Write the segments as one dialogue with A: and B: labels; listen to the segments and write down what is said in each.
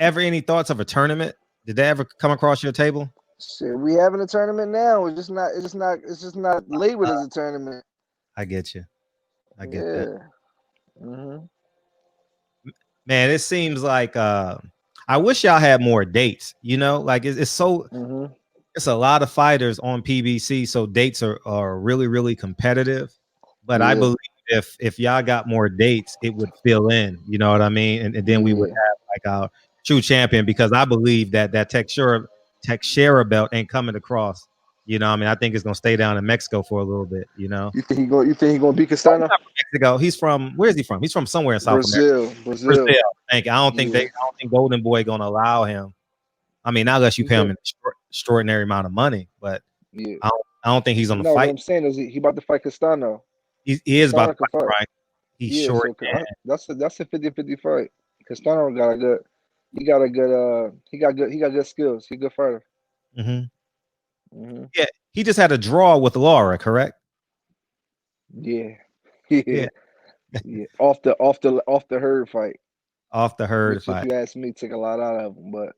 A: ever any thoughts of a tournament? Did that ever come across your table?
B: Shit, we having a tournament now. It's just not. It's just not. It's just not labeled as a tournament.
A: I get you. I get that.
B: Yeah. Mm-hmm.
A: Man, it seems like I wish y'all had more dates. You know, like it's so
B: Mm-hmm.
A: it's a lot of fighters on PBC, so dates are really really competitive. But I
B: Yeah.
A: believe if y'all got more dates, it would fill in. You know what I mean? And then we would
B: Yeah.
A: have like our true champion because I believe that Texera belt ain't coming across. You know, what I mean, I think it's gonna stay down in Mexico for a little bit. You know,
B: You think he going? You think he gonna beat
A: oh, he's
B: Castano?
A: not from Mexico. He's from where is he from? He's from somewhere in South America.
B: Brazil. Brazil.
A: Brazil. Thank you. I
B: Yeah.
A: don't think Golden Boy gonna allow him. I mean, not unless you
B: He
A: pay him
B: said.
A: an extraordinary amount of money, but
B: Yeah.
A: I don't think he's on the
B: No, what
A: fight.
B: I'm saying is he about to fight Castano.
A: He is about to
B: Castano can
A: fight,
B: fight.
A: right? He's
B: Yeah.
A: short.
B: So that's a 50-50 fight. Castano got a good. He got a good. He got good. He got good skills. He a good fighter.
A: Mm-hmm.
B: Mm-hmm.
A: Yeah, he just had a draw with Laura, correct?
B: Yeah. Yeah.
A: Yeah,
B: Yeah. Off the herd fight,
A: off the herd
B: which if
A: fight,
B: you ask me, took a lot out of him. But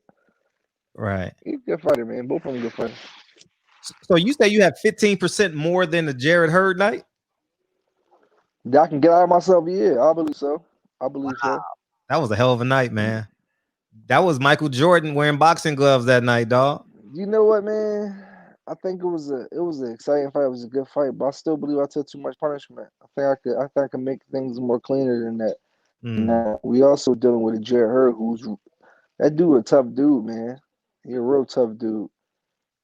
A: right?
B: he's a good fighter, man. Both of them good fighters.
A: So you say you have 15% more than the Jared Hurd night?
B: That I can get out of myself. Yeah, I believe so. I believe
A: Wow,
B: so.
A: that was a hell of a night, man. That was Michael Jordan wearing boxing gloves that night, dog.
B: You know what, man? I think it was an exciting fight. It was a good fight, but I still believe I took too much punishment. I think I could make things more cleaner than that.
A: Mm.
B: Now we also dealing with a Jared Hurd, who's that dude a tough dude, man. He a real tough dude,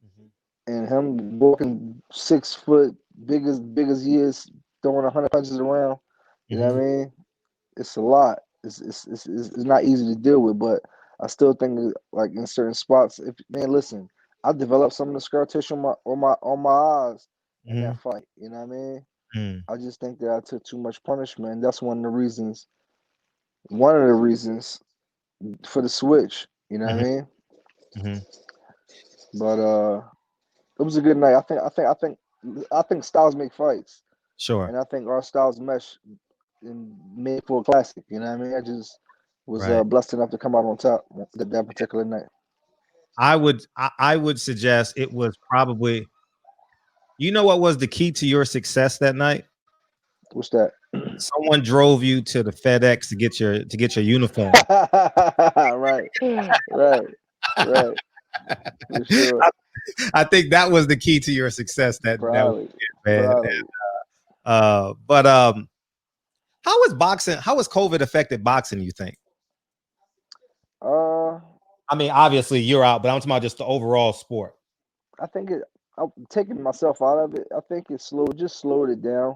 A: Mhm.
B: and him walking 6 foot, big as he is, throwing 100 punches around. You know
A: Mhm.
B: what I mean? It's a lot. It's not easy to deal with, but I still think like in certain spots, if man, listen, I developed some of the scar tissue on my eyes in that
A: Mhm.
B: fight. You know what I mean?
A: Mm.
B: I just think that I took too much punishment, and that's one of the reasons. One of the reasons for the switch. You know what I
A: Mhm.
B: mean?
A: Mhm.
B: But it was a good night. I think styles make fights,
A: Sure.
B: and I think our styles mesh and made for a classic. You know what I mean? I just was
A: Right.
B: blessed enough to come out on top that particular night.
A: I would suggest it was probably you know what was the key to your success that night?
B: What's that?
A: Someone drove you to the FedEx to get your uniform.
B: Right, right, right. For sure.
A: I think that was the key to your success that
B: Probably,
A: weekend, man.
B: probably.
A: But how has COVID affected boxing, you think?
B: Uh,
A: I mean, obviously you're out, but I'm talking about just the overall sport.
B: I think it. I'm taking myself out of it. I think just slowed it down.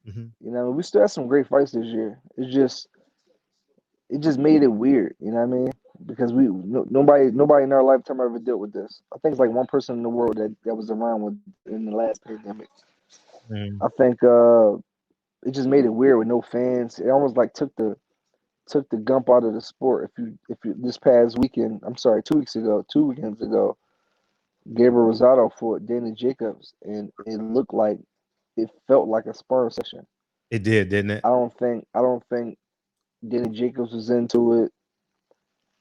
A: Mhm.
B: You know, we still had some great fights this year. It just made it weird. You know what I mean? Because nobody in our lifetime ever dealt with this. I think it's like one person in the world that was around with in the last pandemic.
A: Mm.
B: I think it just made it weird with no fans. It almost like took the gump out of the sport. If you this past weekend, I'm sorry, 2 weeks ago, 2 weekends ago, Gabriel Rosado fought Danny Jacobs, and it looked like it felt like a sparring session.
A: It did, didn't it?
B: I don't think Danny Jacobs was into it.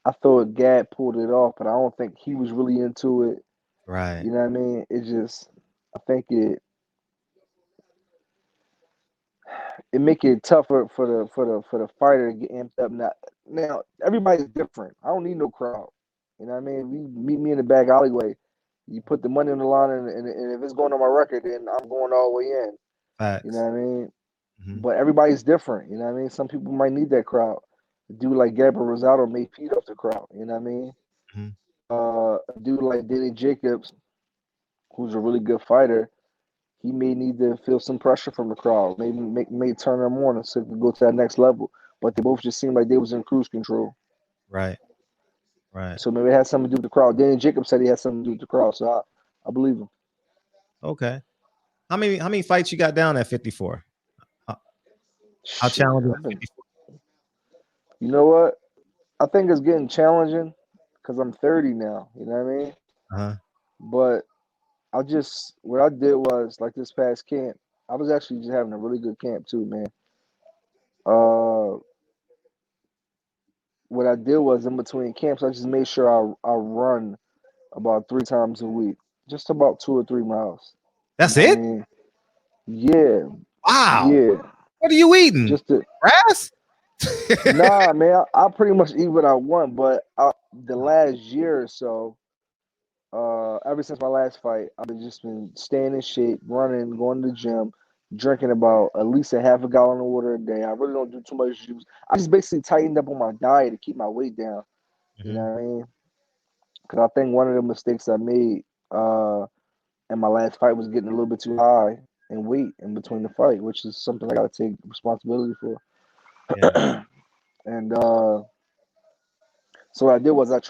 B: I thought Gad pulled it off, but I don't think he was really into it.
A: Right.
B: You know what I mean? I think it make it tougher for the fighter to get amped up. Now everybody's different. I don't need no crowd. You know what I mean? If you meet me in the back alleyway, you put the money on the line, and if it's going on my record, then I'm going all the way in. You know
A: Facts.
B: what I mean?
A: Mhm.
B: But everybody's different. You know what I mean? Some people might need that crowd. A dude like Gabriel Rosado may feed off the crowd. You know what I mean?
A: Mhm.
B: A dude like Danny Jacobs, who's a really good fighter, he may need to feel some pressure from the crowd. Maybe may turn them on so it can go to that next level. But they both just seemed like they was in cruise control.
A: Right. Right.
B: So maybe it had something to do with the crowd. Danny Jacobs said he had something to do with the crowd. So I believe him.
A: Okay. How many fights you got down at 54? How, how
B: Shit,
A: challenging
B: I've
A: is
B: been.
A: 54?
B: You know what? I think it's getting challenging because I'm 30 now. You know what I mean?
A: Uh-huh.
B: But what I did was like this past camp. I was actually just having a really good camp too, man. Uh, what I did was in between camps, I just made sure I run about 3 times a week, just about 2 or 3 miles. You
A: That's
B: know what I
A: it?
B: mean? Yeah,
A: Wow.
B: yeah.
A: What are you eating?
B: Just to
A: Grass?
B: Nah, man. I pretty much eat what I want, but the last year or so, ever since my last fight, I've been staying in shape, running, going to the gym, drinking about at least a half a gallon of water a day. I really don't do too much juice. I just basically tightened up on my diet to keep my weight down. You know
A: Mhm,
B: what I mean? Because I think one of the mistakes I made in my last fight was getting a little bit too high in weight in between the fight, which is something I got to take responsibility for.
A: yeah.
B: And so what I did was I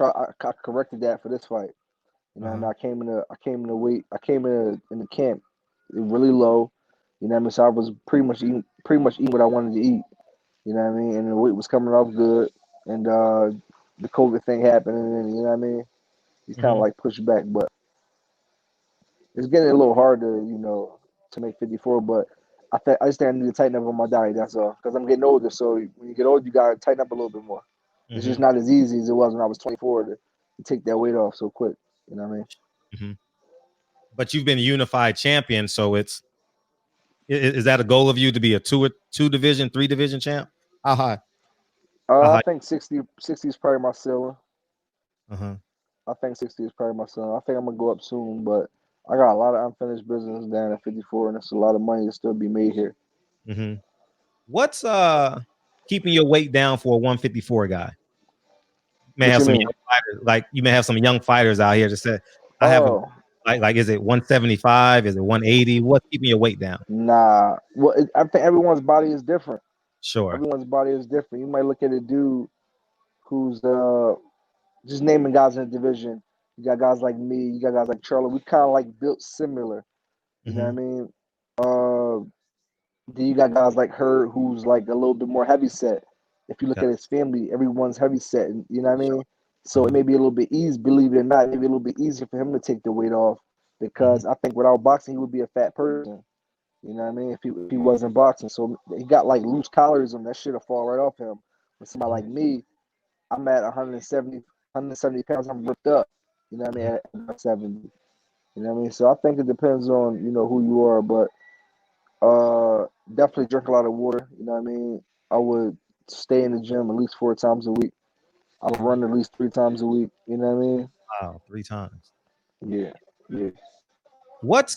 B: corrected that for this fight. You know, what I
A: Uh-huh.
B: mean, I came in the camp really low. You know, what I mean, so I was pretty much eating what I wanted to eat. You know what I mean, and the weight was coming off good, and the COVID thing happened, and then, you know what I mean, he's kind of
A: Mhm,
B: like pushed back, but it's getting a little harder, to make 54. But I just think I need to tighten up on my diet. That's all, because I'm getting older. So when you get older, you gotta tighten up a little bit more. It's just
A: mhm,
B: not as easy as it was when I was 24 to take that weight off so quick. You know what I mean?
A: mhm. But you've been a unified champion, so is that a goal of you to be a two division, three division champ? How high? How
B: I
A: high?
B: think 60 is probably my ceiling.
A: Uh-huh.
B: I think 60 is probably my ceiling. I think I'm gonna go up soon, but I got a lot of unfinished business down at 54, and it's a lot of money to still be made here.
A: Mhm. What's keeping your weight down for a 154 guy? You may
B: What
A: have
B: you
A: some
B: mean?
A: young fighters, like you may have some young fighters out here that said, I have a
B: Oh,
A: like is it 175? Is it 180? What's keeping your weight down?
B: nah. Well, I think everyone's body is different.
A: Sure.
B: Everyone's body is different. You might look at a dude who's just naming guys in the division. You got guys like me. You got guys like Charlie. We kind of like built similar. You know what I
A: Mhm.
B: mean? Uh, then you got guys like her, who's like a little bit more heavy set. If you look
A: Okay.
B: at his family, everyone's heavy set. You know what I
A: Sure.
B: mean? So it
A: Uh-huh.
B: may be a little bit easy, believe it or not, maybe a little bit easier for him to take the weight off
A: Mhm.
B: because I think without boxing, he would be a fat person. You know what I mean? If he wasn't boxing, so he got like loose collars on that shit'll fall right off him. But somebody
A: Mhm.
B: like me, I'm at 170 pounds. I'm ripped up. You know what I mean?
A: Mhm.
B: At 70. You know what I mean? So I think it depends on who you are, but definitely drink a lot of water. You know what I mean? I would stay in the gym at least 4 times a week. I would
A: Mhm.
B: run at least 3 times a week. You know what I mean?
A: Wow, 3 times.
B: Yeah, yeah.
A: What's